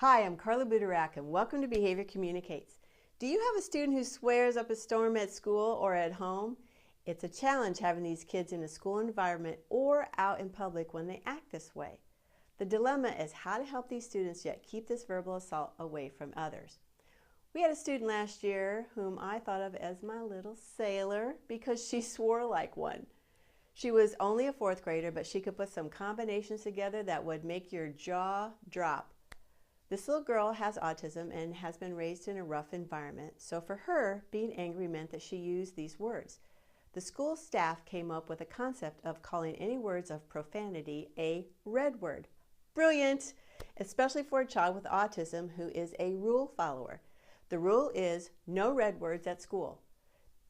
Hi, I'm Carla Butorac and welcome to Behavior Communicates. Do you have a student who swears up a storm at school or at home? It's a challenge having these kids in a school environment or out in public when they act this way. The dilemma is how to help these students yet keep this verbal assault away from others. We had a student last year whom I thought of as my little sailor because she swore like one. She was only a fourth grader, but she could put some combinations together that would make your jaw drop. This little girl has autism and has been raised in a rough environment, so for her, being angry meant that she used these words. The school staff came up with a concept of calling any words of profanity a red word. Brilliant! Especially for a child with autism who is a rule follower. The rule is no red words at school.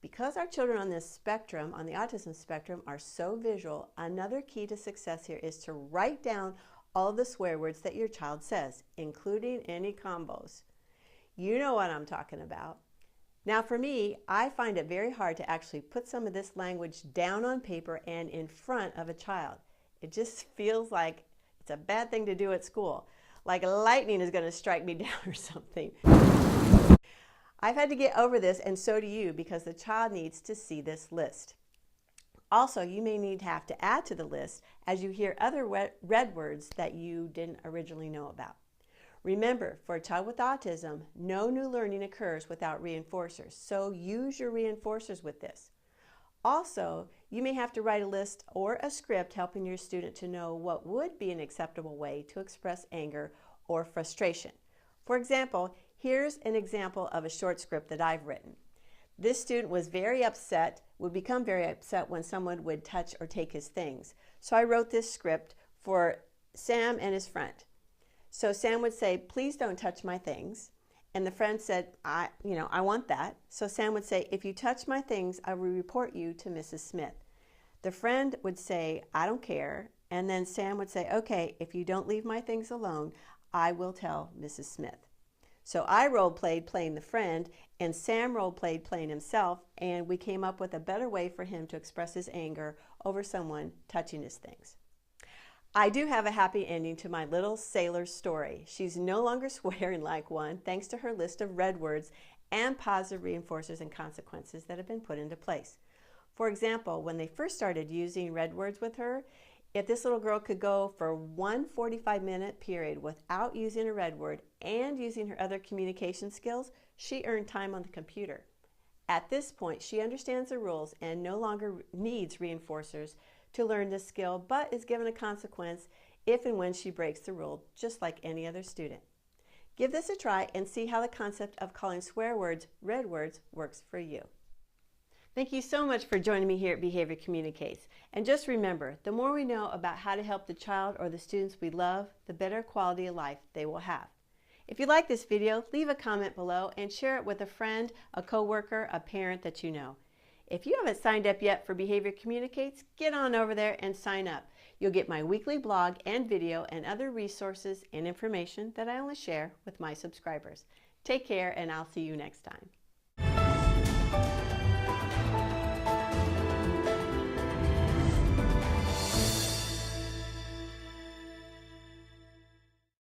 Because our children on this spectrum, on the autism spectrum, are so visual, another key to success here is to write down all the swear words that your child says, including any combos. You know what I'm talking about. Now for me, I find it very hard to actually put some of this language down on paper and in front of a child. It just feels like it's a bad thing to do at school, like lightning is going to strike me down or something. I've had to get over this, and so do you, because the child needs to see this list. Also, you may have to add to the list as you hear other red words that you didn't originally know about. Remember, for a child with autism, no new learning occurs without reinforcers, so use your reinforcers with this. Also, you may have to write a list or a script helping your student to know what would be an acceptable way to express anger or frustration. For example, here's an example of a short script that I've written. This student was would become very upset when someone would touch or take his things. So I wrote this script for Sam and his friend. So Sam would say, "Please don't touch my things." And the friend said, I want that. So Sam would say, "If you touch my things, I will report you to Mrs. Smith." The friend would say, "I don't care." And then Sam would say, "Okay, if you don't leave my things alone, I will tell Mrs. Smith." So I role-played playing the friend, and Sam role-played playing himself, and we came up with a better way for him to express his anger over someone touching his things. I do have a happy ending to my little sailor story. She's no longer swearing like one, thanks to her list of red words and positive reinforcers and consequences that have been put into place. For example, when they first started using red words with her, if this little girl could go for one 45-minute period without using a red word and using her other communication skills, she earned time on the computer. At this point, she understands the rules and no longer needs reinforcers to learn this skill, but is given a consequence if and when she breaks the rule, just like any other student. Give this a try and see how the concept of calling swear words red words works for you. Thank you so much for joining me here at Behavior Communicates. And just remember, the more we know about how to help the child or the students we love, the better quality of life they will have. If you like this video, leave a comment below and share it with a friend, a coworker, a parent that you know. If you haven't signed up yet for Behavior Communicates, get on over there and sign up. You'll get my weekly blog and video and other resources and information that I only share with my subscribers. Take care, and I'll see you next time.